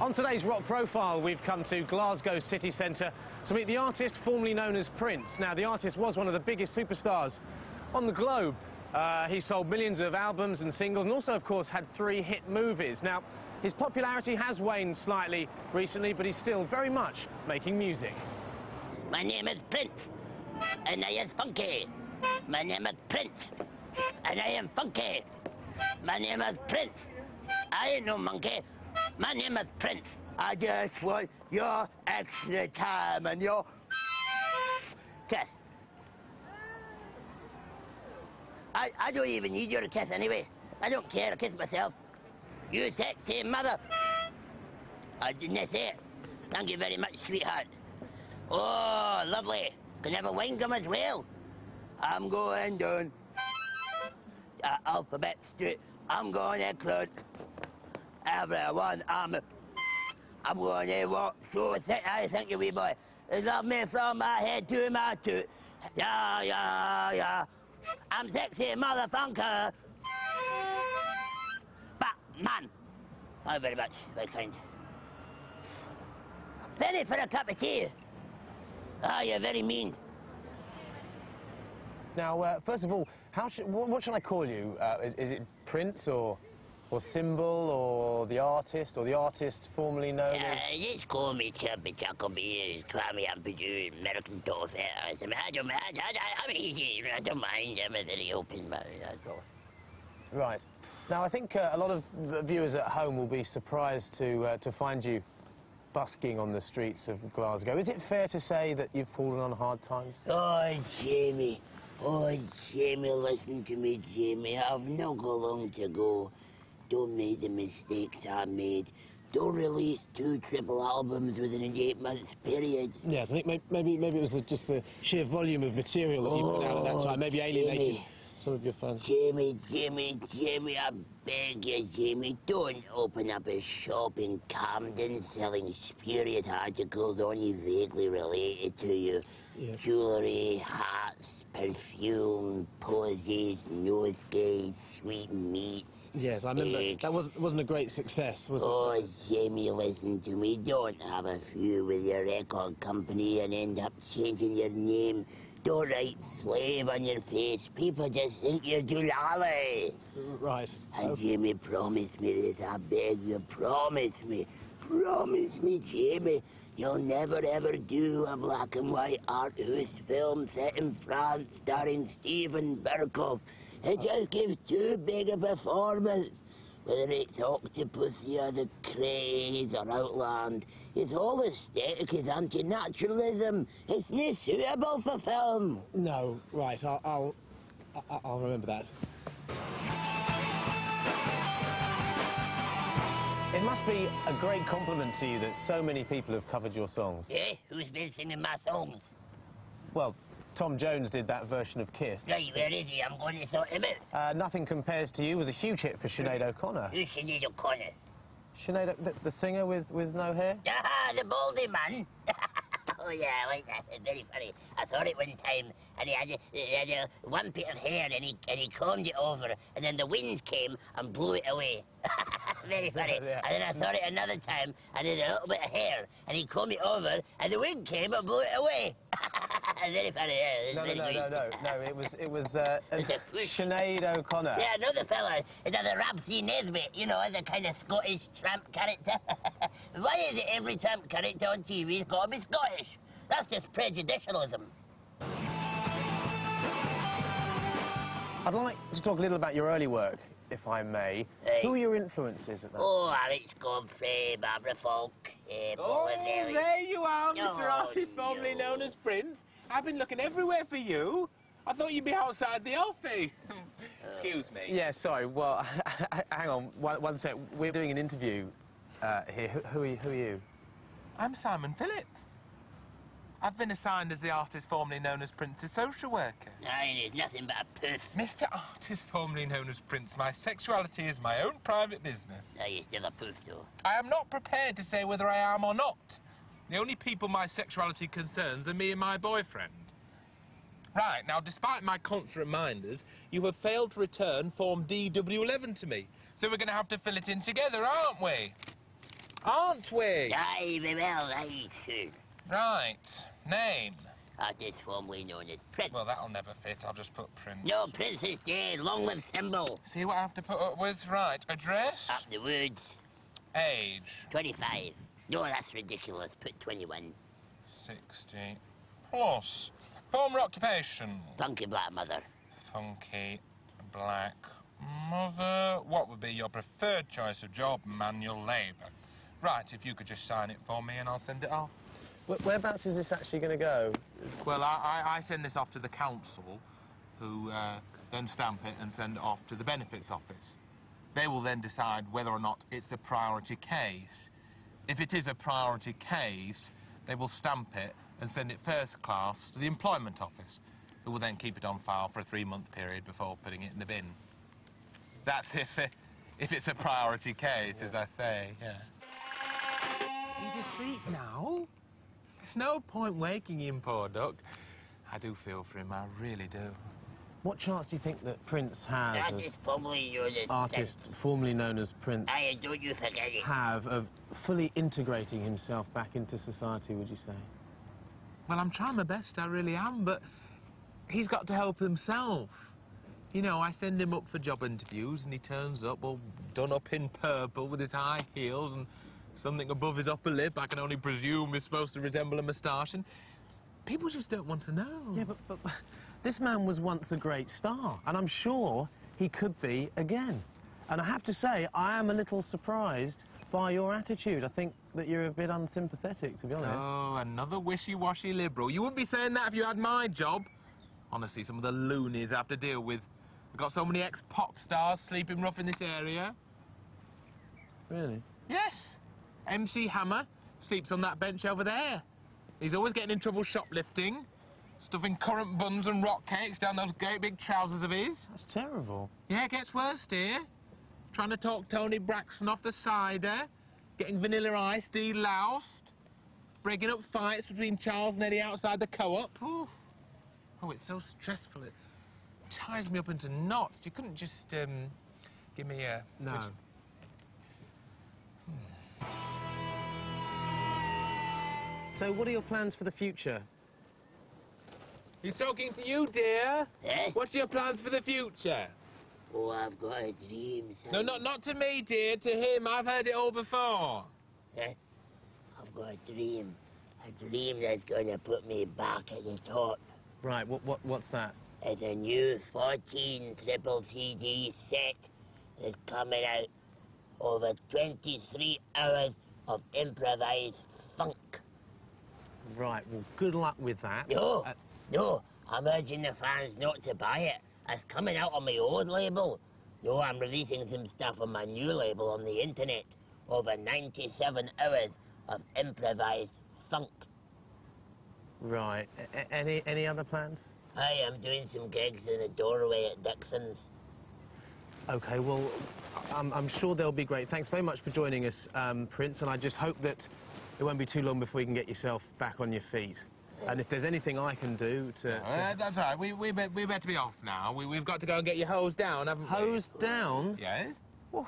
On today's Rock Profile, we've come to Glasgow city centre to meet the artist formerly known as Prince. Now, the artist was one of the biggest superstars on the globe. He sold millions of albums and singles and also, of course, had 3 hit movies. Now, his popularity has waned slightly recently, but he's still very much making music. My name is Prince, and I am funky. My name is Prince, and I am funky. My name is Prince. I ain't no monkey. My name is Prince. I just want your extra time and your kiss. I don't even need your kiss anyway. I don't care, I kiss myself. You sexy mother. I didn't say it. Thank you very much, sweetheart. Oh, lovely. Can I have a wine gum as well? I'm going down Alphabet Street. I'm going to close everyone. I'm going to walk so thick. I think you wee boy. They love me from my head to my toot. Yeah, yeah, yeah. I'm sexy motherfucker. Batman. Thank you very much. Very kind. Penny for a cup of tea. Ah, you're very mean. Now, first of all, what should I call you? Is it Prince or Symbol or the artist formerly known as... Just call me Chubby Chucklebeard, Kwame Ampadu, American Dolphin. I'm easy. I don't mind. I'm a very open man. Right. Now, I think a lot of viewers at home will be surprised to find you busking on the streets of Glasgow. Is it fair to say that you've fallen on hard times? Oh, Jamie. Oh, Jamie, listen to me, Jamie. I've not got long to go. Don't make the mistakes I made. Don't release 2 triple albums within an 8-month period. Yes, I think maybe it was just the sheer volume of material that you put out at that time. Maybe alienated some of your fans. Jamie, I beg you, Jamie, don't open up a shop in Camden selling spurious articles only vaguely related to you. Yeah. Jewellery, hats, perfume, posies, nosegays, sweet meats. Yes, I remember. Eggs. That wasn't a great success, was it? Oh, Jamie, listen to me. Don't have a feud with your record company and end up changing your name. Don't write slave on your face. People just think you're Doolally. Right. And okay. Jamie, promise me this, I beg you, promise me. Promise me, Jamie, you'll never ever do a black and white art house film set in France starring Steven Berkoff. It just gives too big a performance. Whether it's Octopussy or The Craze or Outland, it's all aesthetic, it's anti-naturalism. It's not suitable for film. No, right, I'll remember that. It must be a great compliment to you that so many people have covered your songs. Yeah? Who's been singing my songs? Well, Tom Jones did that version of Kiss. Right, where is he? I'm going to sort him out. Nothing Compares to You was a huge hit for Sinead O'Connor. Who's Sinead O'Connor? Sinead, the singer with no hair? Ah, the baldy man. Oh, yeah, I like that. It's very funny. I saw it one time, and he had one bit of hair, and he combed it over, and then the wind came and blew it away. Very funny. Yeah. And then I saw it another time, and he had a little bit of hair, and he combed it over, and the wind came and blew it away. Very funny, yeah. No, it was Sinead O'Connor. Yeah, another fella. It's the Ramsay Nesbitt, you know, as a kind of Scottish tramp character. Why is it every tramp character on TV's got to be Scottish? That's just prejudicialism. I'd like to talk a little about your early work, if I may. Hey. Who are your influences at that? Oh, Alex Godfrey, Barbara Falk, Oh, there you are, Mr. Artist, formerly known as Prince. I've been looking everywhere for you. I thought you'd be outside the offie. Excuse me. Yeah, sorry. Well, hang on one sec. We're doing an interview here. Who are you? I'm Simon Phillips. I've been assigned as the artist formerly known as Prince's social worker. Aye, there's nothing but a poof. Mr. Artist formerly known as Prince, my sexuality is my own private business. Aye, you're still a poof, though. I am not prepared to say whether I am or not. The only people my sexuality concerns are me and my boyfriend. Right, now, despite my constant reminders, you have failed to return Form DW11 to me. So we're going to have to fill it in together, aren't we? aren't we? Aye, we will, aye, soon. Right. Name? Artist formerly known as Prince. Well, that'll never fit. I'll just put Prince. No, Prince is dead. Long live Symbol. See what I have to put up with? Right. Address? Up the woods. Age? 25. No, that's ridiculous. Put 21. 60 plus. Former occupation? Funky black mother. Funky black mother. What would be your preferred choice of job? Manual labour. Right, if you could just sign it for me and I'll send it off. Whereabouts is this actually going to go? Well, I send this off to the council, who then stamp it and send it off to the benefits office. They will then decide whether or not it's a priority case. If it is a priority case, they will stamp it and send it first class to the employment office, who will then keep it on file for a 3-month period before putting it in the bin. That's if it's a priority case, as I say, yeah. He's asleep now. There's no point waking him, poor duck. I do feel for him, I really do. What chance do you think that Prince has, Artist formerly known as artist formerly known as Prince, Aye, don't you forget it. have of fully integrating himself back into society, would you say? Well, I'm trying my best, I really am, but he's got to help himself. You know, I send him up for job interviews and he turns up all done up in purple with his high heels and something above his upper lip I can only presume is supposed to resemble a moustache, and people just don't want to know. Yeah, but this man was once a great star, and I'm sure he could be again. And I have to say, I am a little surprised by your attitude. I think that you're a bit unsympathetic, to be honest. Oh, another wishy-washy liberal. You wouldn't be saying that if you had my job. Honestly, some of the loonies I have to deal with. We've got so many ex-pop stars sleeping rough in this area. Really? Yes. MC Hammer sleeps on that bench over there. He's always getting in trouble shoplifting, stuffing currant buns and rock cakes down those great big trousers of his. That's terrible. Yeah, it gets worse, dear. Trying to talk Tony Braxton off the cider, getting Vanilla Ice deloused, breaking up fights between Charles and Eddie outside the co-op. Oh, it's so stressful. It ties me up into knots. You couldn't just, give me a... No. So what are your plans for the future? He's talking to you, dear. Eh? What's your plans for the future? Oh, I've got a dream, son. No, not to me, dear, to him. I've heard it all before. Eh? I've got a dream. A dream that's going to put me back at the top. Right, what's that? It's a new 14 triple CD set that's coming out over 23 hours of improvised funk. Right, well, good luck with that. No, no, I'm urging the fans not to buy it. It's coming out on my old label. No, I'm releasing some stuff on my new label on the internet. Over 97 hours of improvised funk. Right. Any other plans? I am doing some gigs in a doorway at Dixon's. OK, well, I'm sure they'll be great. Thanks very much for joining us, Prince, and I just hope that it won't be too long before you can get yourself back on your feet. And if there's anything I can do to... That's right. We better be off now. We've got to go and get you hosed down, haven't we? Hosed down? Yes. Well,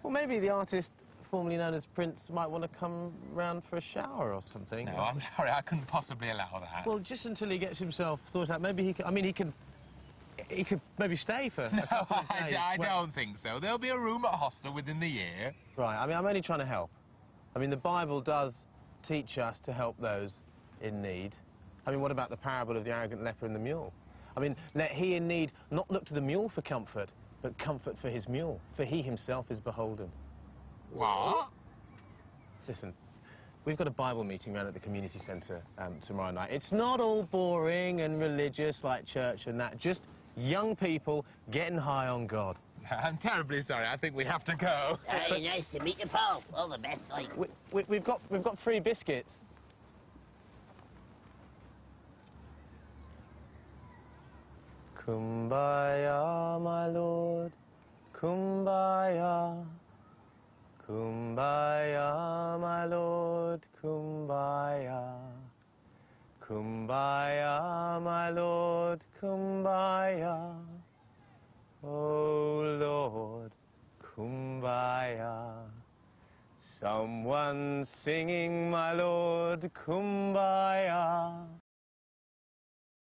maybe the artist formerly known as Prince might want to come round for a shower or something. No, I'm sorry. I couldn't possibly allow that. Well, just until he gets himself sorted out. Maybe he could... I mean, he could maybe stay for a couple of days. I don't think so. There'll be a room at hostel within the year. Right. I mean, I'm only trying to help. I mean, the Bible does teach us to help those in need. I mean, what about the parable of the arrogant leper and the mule? I mean, let he in need not look to the mule for comfort, but comfort for his mule, for he himself is beholden. What? Listen, we've got a Bible meeting round at the community centre tomorrow night. It's not all boring and religious like church and that, just young people getting high on God. I'm terribly sorry. I think we have to go. Hey, nice to meet you, pal. All the best, like. We've got free biscuits. Kumbaya, my lord, kumbaya. Kumbaya, my lord, kumbaya. Kumbaya, my lord, kumbaya. Oh, Lord, kumbaya. Someone singing, my lord, Kumbaya.